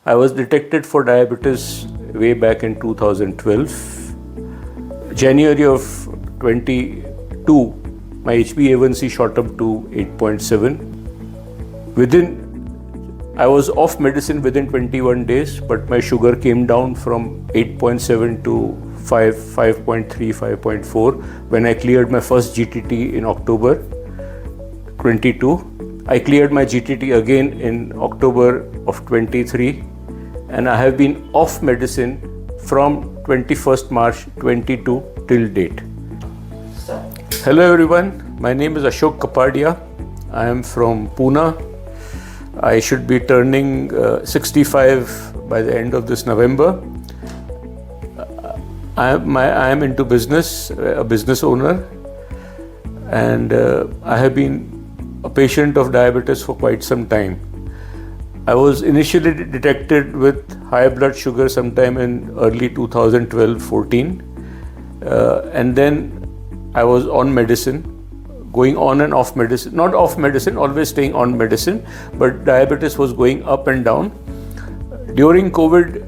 I was detected for diabetes way back in 2012. January of 22, my HbA1c shot up to 8.7. I was off medicine within 21 days, but my sugar came down from 8.7 to 5.3, 5.4 when I cleared my first GTT in October 22. I cleared my GTT again in October of 23, and I have been off medicine from 21st March 22 till date. Hello everyone, my name is Ashok Kapadia. I am from Pune. I should be turning 65 by the end of this November. I am into business, a business owner, and I have been a patient of diabetes for quite some time. I was initially detected with high blood sugar sometime in early 2012-14, and then I was on medicine, going on and off medicine, not off medicine, always staying on medicine, but diabetes was going up and down. During COVID,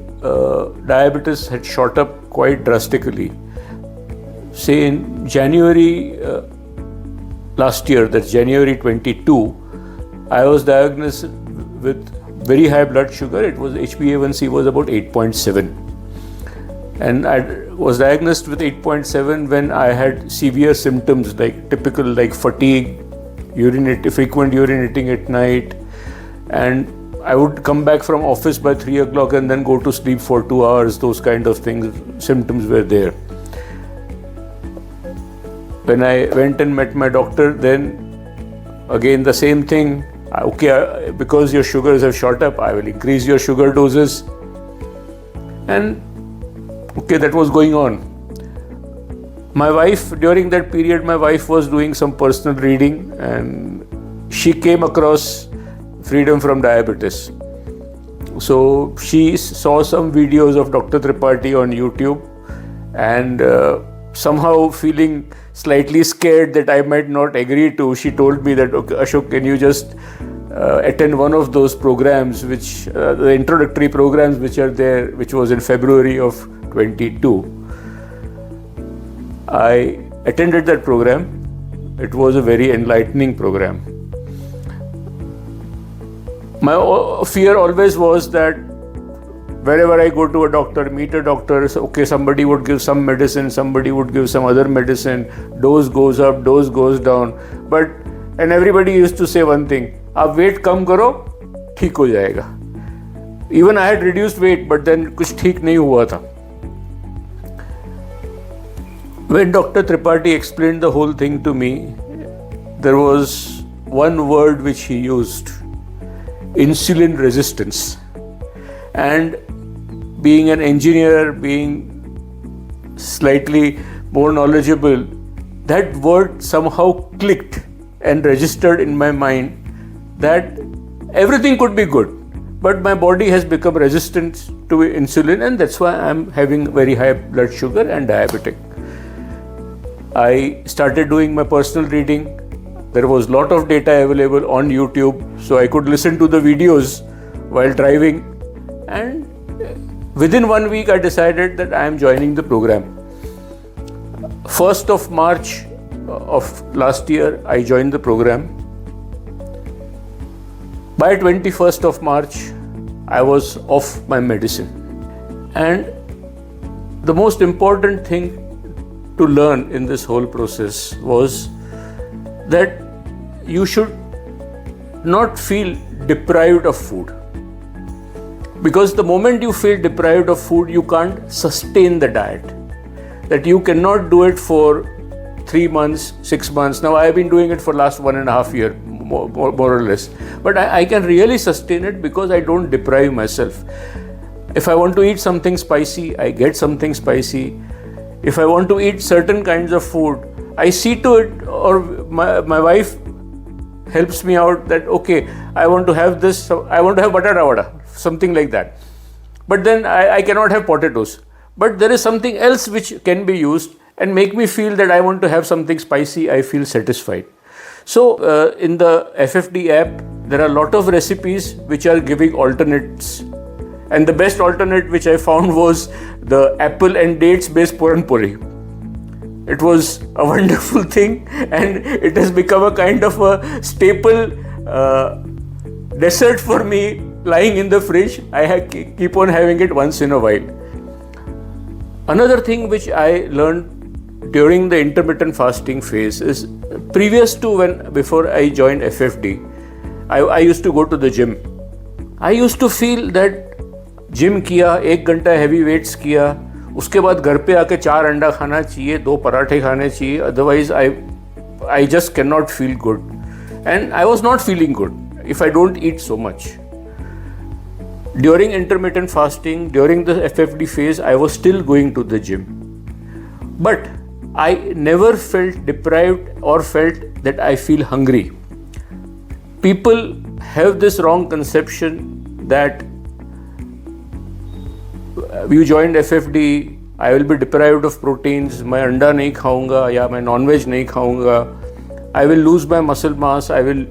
diabetes had shot up quite drastically. Say in January last year, that's January 22, I was diagnosed with very high blood sugar. It was HbA1c was about 8.7. And I was diagnosed with 8.7 when I had severe symptoms like typical like fatigue, frequent urinating at night, and I would come back from office by 3 o'clock and then go to sleep for 2 hours. Those kind of things, symptoms were there. When I went and met my doctor, then again the same thing. Okay, because your sugars have shot up, I will increase your sugar doses. And okay, that was going on. My wife, during that period, my wife was doing some personal reading and she came across Freedom from Diabetes. So she saw some videos of Dr. Tripathi on YouTube, and somehow feeling slightly scared that I might not agree to, she told me that, okay, Ashok, can you just attend one of those programs, which the introductory programs which are there, which was in February of 22. I attended that program. It was a very enlightening program. My fear always was that wherever I go to a doctor, meet a doctor, okay, somebody would give some medicine, somebody would give some other medicine, dose goes up, dose goes down. And everybody used to say one thing, आप weight कम करो, ठीक हो जाएगा. Even I had reduced weight, but then कुछ ठीक नहीं हुआ था. When Dr. Tripathi explained the whole thing to me, there was one word which he used, insulin resistance. And being an engineer, being slightly more knowledgeable, that word somehow clicked and registered in my mind that everything could be good, but my body has become resistant to insulin, and that's why I'm having very high blood sugar and diabetic. I started doing my personal reading. There was a lot of data available on YouTube, so I could listen to the videos while driving. And within 1 week, I decided that I am joining the program. 1st of March of last year, I joined the program. By 21st of March, I was off my medicine. And the most important thing to learn in this whole process was that you should not feel deprived of food. Because the moment you feel deprived of food, you can't sustain the diet. That you cannot do it for 3 months, 6 months. Now I have been doing it for last 1.5 years, more or less. But I can really sustain it because I don't deprive myself. If I want to eat something spicy, I get something spicy. If I want to eat certain kinds of food, I see to it, or my wife helps me out that, okay, I want to have this, I want to have batata vada, something like that. But then I cannot have potatoes. But there is something else which can be used and make me feel that I want to have something spicy, I feel satisfied. So in the FFD app, there are a lot of recipes which are giving alternates. And the best alternate which I found was the apple and dates based puran puri. It was a wonderful thing, and it has become a kind of a staple dessert for me, lying in the fridge. I keep on having it once in a while. Another thing which I learned during the intermittent fasting phase is, before I joined FFD, I used to go to the gym. I used to feel that gym किया, 1 घंटा heavy weights किया, उसके बाद घर पे आके 4 अंडा खाना चाहिए, 2 पराठे खाने चाहिए, otherwise I just can not feel good. And I was not feeling good if I don't eat so much. During intermittent fasting, during the FFD phase, I was still going to the gym. But I never felt deprived or felt that I feel hungry. People have this wrong conception that you joined FFD, I will be deprived of proteins, मैं अंडा नहीं खाऊंगा या मैं nonveg नहीं खाऊंगा, I will lose my muscle mass, I will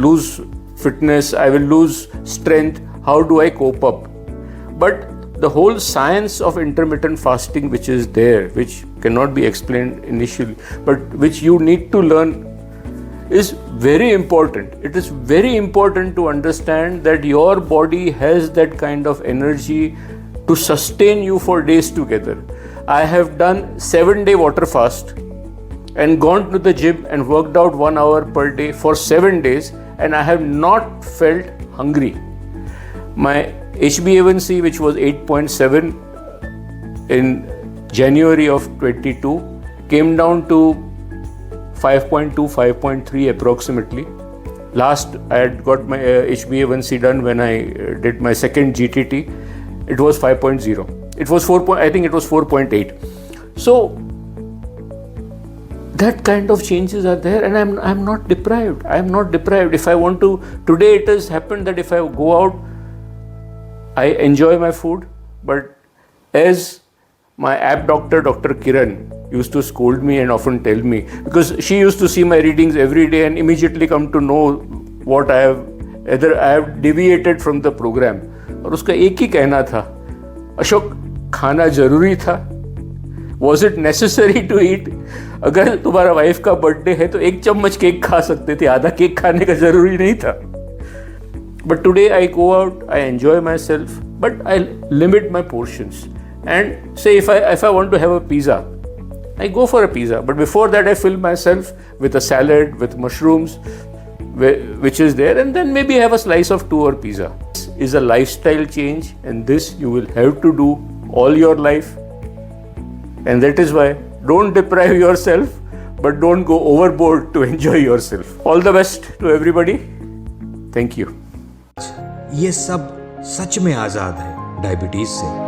lose fitness, I will lose strength. How do I cope up? But the whole science of intermittent fasting which is there, which cannot be explained initially, but which you need to learn, is very important. It is very important to understand that your body has that kind of energy to sustain you for days together. I have done 7-day water fast and gone to the gym and worked out 1 hour per day for 7 days, and I have not felt hungry. My HbA1c, which was 8.7 in January of 22, came down to 5.2, 5.3 approximately. Last, I had got my HbA1c done when I did my second GTT. It was 5.0. It was 4. I think it was 4.8. So that kind of changes are there, and I'm not deprived. I'm not deprived. If I want to, today it has happened that if I go out, I enjoy my food, but as my app doctor, Dr. Kiran, used to scold me and often tell me, because she used to see my readings every day and immediately come to know what I have deviated from the program. और उसका एक ही कहना था, अशोक खाना जरूरी था, was it necessary to eat? अगर तुम्हारा वाइफ का बर्थडे है तो 1 चम्मच केक खा सकते थे, आधा केक खाने का जरूरी नहीं था. But today I go out, I enjoy myself, but I limit my portions. And say if I want to have a pizza, I go for a pizza. But before that I fill myself with a salad, with mushrooms, which is there, and then maybe have a slice of 2 or pizza. This is a lifestyle change, and this you will have to do all your life. And that is why don't deprive yourself, but don't go overboard to enjoy yourself. All the best to everybody. Thank you. ये सब सच में आजाद है diabetes से.